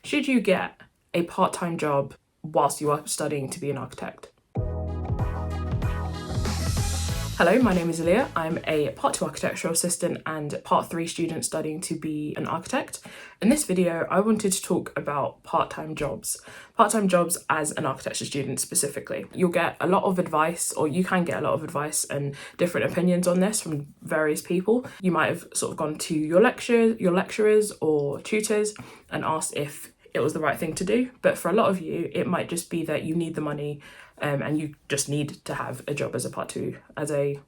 Should you get a part-time job whilst you are studying to be an architect? Hello, my name is Aaliyah. I'm a Part 2 architectural assistant and Part 3 student studying to be an architect. In this video, I wanted to talk about part-time jobs. Part-time jobs as an architecture student specifically. You'll get a lot of advice, or you can get a lot of advice and different opinions on this from various people. You might have sort of gone to your lecturers or tutors and asked if it was the right thing to do. But for a lot of you, it might just be that you need the money and you just need to have a job as a Part 2, as a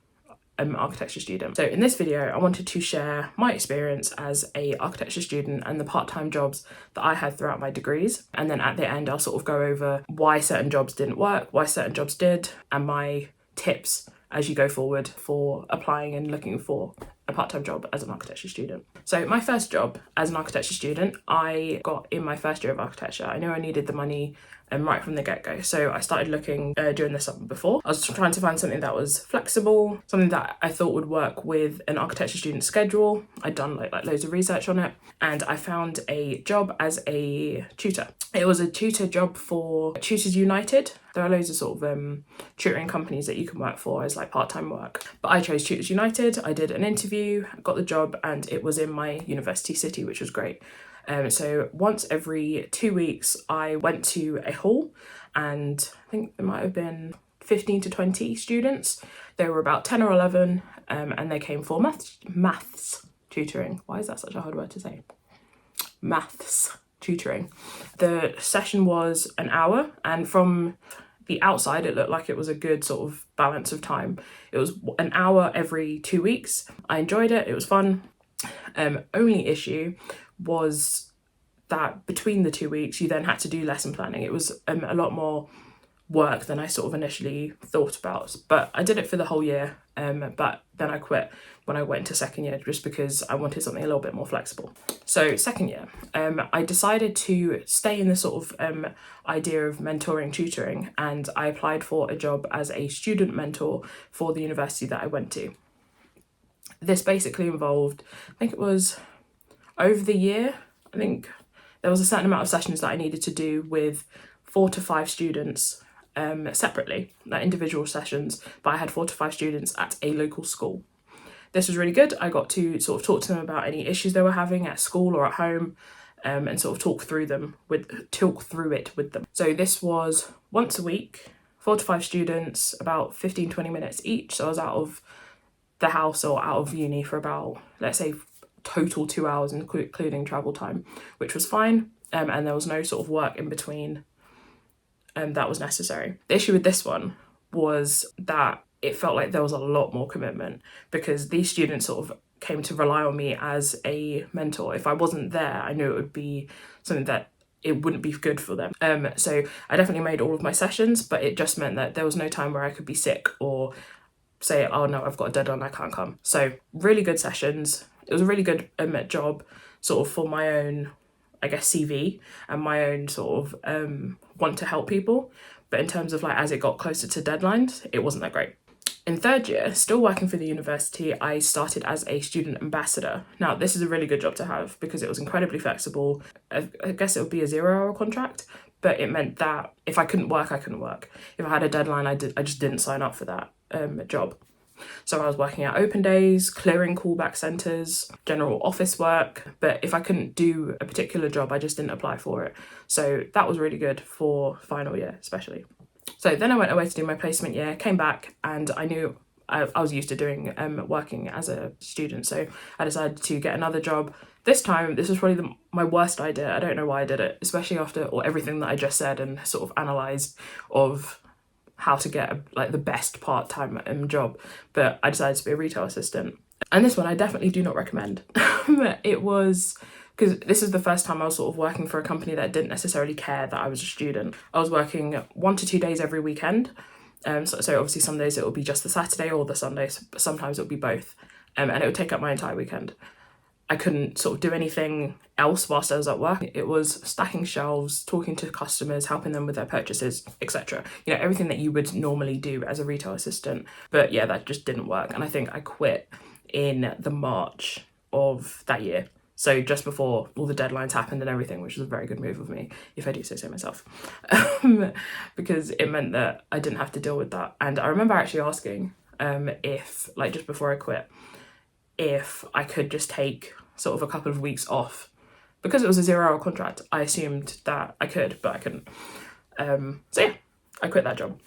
architecture student. So in this video, I wanted to share my experience as a architecture student and the part-time jobs that I had throughout my degrees. And then at the end, I'll sort of go over why certain jobs didn't work, why certain jobs did, and my tips as you go forward for applying and looking for a part-time job as an architecture student. So my first job as an architecture student, I got in my first year of architecture. I knew I needed the money right from the get-go. So I started looking during the summer before. I was trying to find something that was flexible, something that I thought would work with an architecture student schedule. I'd done like loads of research on it, and I found a job as a tutor. It was a tutor job for Tutors United. There are loads of sort of tutoring companies that you can work for as like part-time work. But I chose Tutors United. I did an interview, got the job, and it was in my university city, which was great. So once every 2 weeks, I went to a hall, and I think there might have been 15 to 20 students. There were about 10 or 11, and they came for maths tutoring. Why is that such a hard word to say? Maths tutoring. The session was an hour, and from the outside, it looked like it was a good sort of balance of time. It was an hour every 2 weeks. I enjoyed it. It was fun. Only issue was that between the 2 weeks, you then had to do lesson planning. It was a lot more work than I sort of initially thought about, but I did it for the whole year. But then I quit when I went into second year just because I wanted something a little bit more flexible. So second year, I decided to stay in the sort of idea of mentoring, tutoring, and I applied for a job as a student mentor for the university that I went to. This basically involved, I think it was over the year, I think there was a certain amount of sessions that I needed to do with 4 to 5 students separately, like individual sessions, but I had 4 to 5 students at a local school. This was really good. I got to sort of talk to them about any issues they were having at school or at home, and sort of talk through it with them. So this was once a week, 4 to 5 students, about 15-20 minutes each. So I was out of the house or out of uni for about, let's say, total 2 hours, including travel time, which was fine. And there was no sort of work in between that was necessary. The issue with this one was that it felt like there was a lot more commitment because these students sort of came to rely on me as a mentor. If I wasn't there, I knew it would be something that it wouldn't be good for them. So I definitely made all of my sessions, but it just meant that there was no time where I could be sick or say, oh no, I've got a deadline, I can't come. So really good sessions. It was a really good job sort of for my own, I guess, CV and my own sort of want to help people. But in terms of like, as it got closer to deadlines, it wasn't that great. In third year, still working for the university, I started as a student ambassador. Now, this is a really good job to have because it was incredibly flexible. I guess it would be a 0-hour contract, but it meant that if I couldn't work, I couldn't work. If I had a deadline, I just didn't sign up for that job. So I was working at open days, clearing callback centres, general office work, but if I couldn't do a particular job, I just didn't apply for it. So that was really good for final year, especially. So then I went away to do my placement year, came back, and I knew I was used to doing working as a student, so I decided to get another job. This time, this was probably my worst idea. I don't know why I did it, especially after everything that I just said and sort of analysed of how to get the best part-time job, but I decided to be a retail assistant. And this one I definitely do not recommend. It was because this is the first time I was sort of working for a company that didn't necessarily care that I was a student. I was working 1 to 2 days every weekend. So obviously some days it would be just the Saturday or the Sundays, but sometimes it would be both. And it would take up my entire weekend. I couldn't sort of do anything else whilst I was at work. It was stacking shelves, talking to customers, helping them with their purchases, etc. You know, everything that you would normally do as a retail assistant. But yeah, that just didn't work. And I think I quit in the March of that year. So just before all the deadlines happened and everything, which was a very good move of me, if I do say so myself, because it meant that I didn't have to deal with that. And I remember actually asking if, like, just before I quit, if I could just take sort of a couple of weeks off. Because it was a 0-hour contract, I assumed that I could, but I couldn't. So yeah, I quit that job.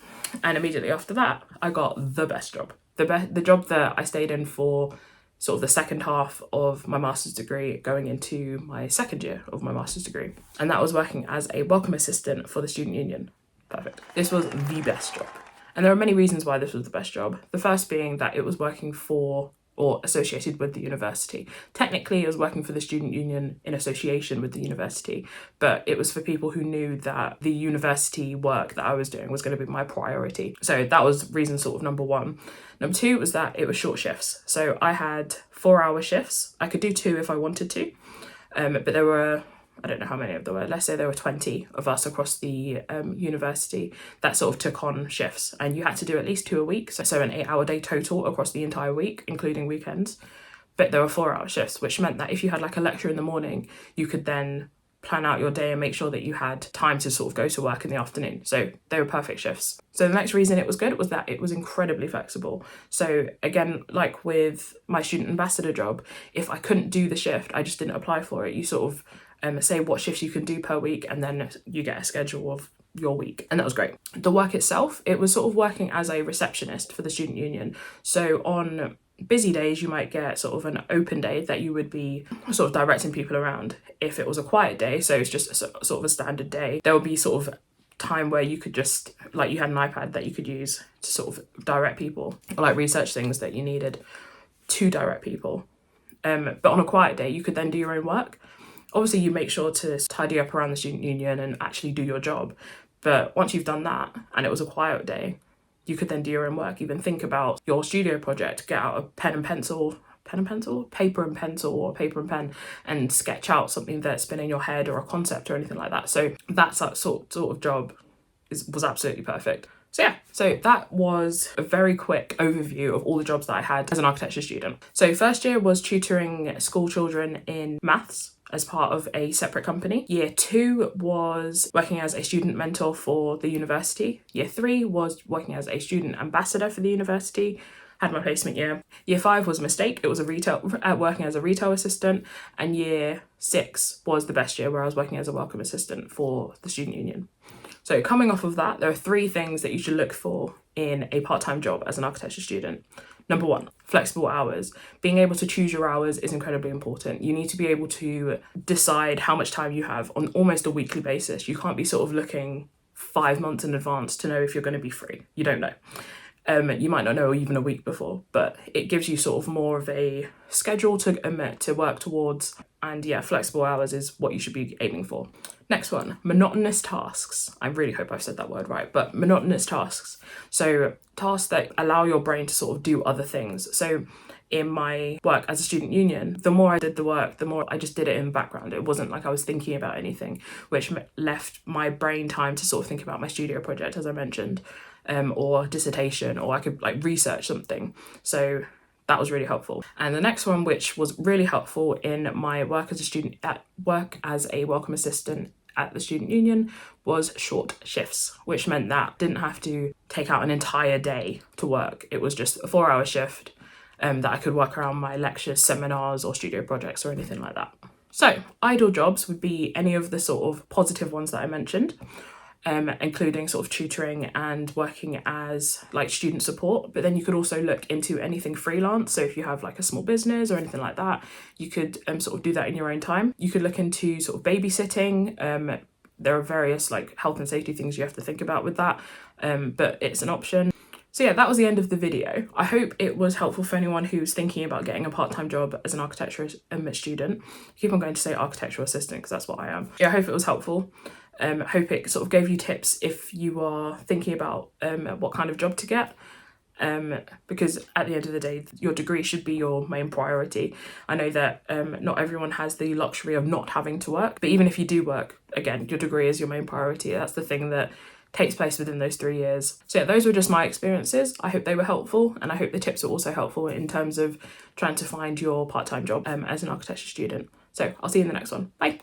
And immediately after that, I got the best job. The job that I stayed in for sort of the second half of my master's degree, going into my second year of my master's degree. And that was working as a welcome assistant for the student union. Perfect. This was the best job. And there are many reasons why this was the best job. The first being that it was working for or associated with the university. Technically, it was working for the student union in association with the university, but it was for people who knew that the university work that I was doing was going to be my priority. So that was reason sort of number one. Number two was that it was short shifts. So I had 4-hour shifts. I could do 2 if I wanted to, but there were, I don't know how many of them were, let's say there were 20 of us across the university that sort of took on shifts, and you had to do at least 2 a week, so an 8-hour day total across the entire week, including weekends. But there were 4-hour shifts, which meant that if you had like a lecture in the morning, you could then plan out your day and make sure that you had time to sort of go to work in the afternoon. So they were perfect shifts. So the next reason it was good was that it was incredibly flexible. So again, like with my student ambassador job, if I couldn't do the shift, I just didn't apply for it. You sort of say what shifts you can do per week, and then you get a schedule of your week, and that was great. The work itself, it was sort of working as a receptionist for the student union. So on busy days, you might get sort of an open day that you would be sort of directing people around. If it was a quiet day, so it's just sort of a standard day, there would be sort of time where you could just, like, you had an iPad that you could use to sort of direct people, or like research things that you needed to direct people. But on a quiet day, you could then do your own work. Obviously, you make sure to tidy up around the student union and actually do your job. But once you've done that and it was a quiet day, you could then do your own work. Even think about your studio project, get out a paper and pencil, or paper and pen, and sketch out something that's been in your head, or a concept or anything like that. So that sort of job was absolutely perfect. So yeah, so that was a very quick overview of all the jobs that I had as an architecture student. So first year was tutoring school children in maths as part of a separate company. Year 2 was working as a student mentor for the university. Year 3 was working as a student ambassador for the university. Had my placement year. Year 5 was a mistake. It was working as a retail assistant. And year 6 was the best year, where I was working as a welcome assistant for the student union. So coming off of that, there are 3 things that you should look for in a part-time job as an architecture student. Number 1, flexible hours. Being able to choose your hours is incredibly important. You need to be able to decide how much time you have on almost a weekly basis. You can't be sort of looking 5 months in advance to know if you're going to be free. You don't know. You might not know even a week before, but it gives you sort of more of a schedule to work towards. And yeah, flexible hours is what you should be aiming for. Next one, monotonous tasks. I really hope I've said that word right, but monotonous tasks. So tasks that allow your brain to sort of do other things. So in my work as a student union, the more I did the work, the more I just did it in the background. It wasn't like I was thinking about anything, which left my brain time to sort of think about my studio project, as I mentioned, or dissertation, or I could like research something. So that was really helpful. And the next one, which was really helpful in my work as a welcome assistant at the student union, was short shifts, which meant that I didn't have to take out an entire day to work. It was just a 4-hour shift that I could work around my lectures, seminars, or studio projects, or anything like that. So ideal jobs would be any of the sort of positive ones that I mentioned, including sort of tutoring and working as like student support. But then you could also look into anything freelance. So if you have like a small business or anything like that, you could sort of do that in your own time. You could look into sort of babysitting. There are various like health and safety things you have to think about with that, but it's an option. So yeah, that was the end of the video. I hope it was helpful for anyone who's thinking about getting a part-time job as an architecture student. I keep on going to say architectural assistant because that's what I am. Yeah, I hope it was helpful. Hope it sort of gave you tips if you are thinking about what kind of job to get. Because at the end of the day, your degree should be your main priority. I know that not everyone has the luxury of not having to work, but even if you do work, again, your degree is your main priority. That's the thing that takes place within those 3 years. So yeah, those were just my experiences. I hope they were helpful, and I hope the tips were also helpful in terms of trying to find your part-time job as an architecture student. So I'll see you in the next one. Bye.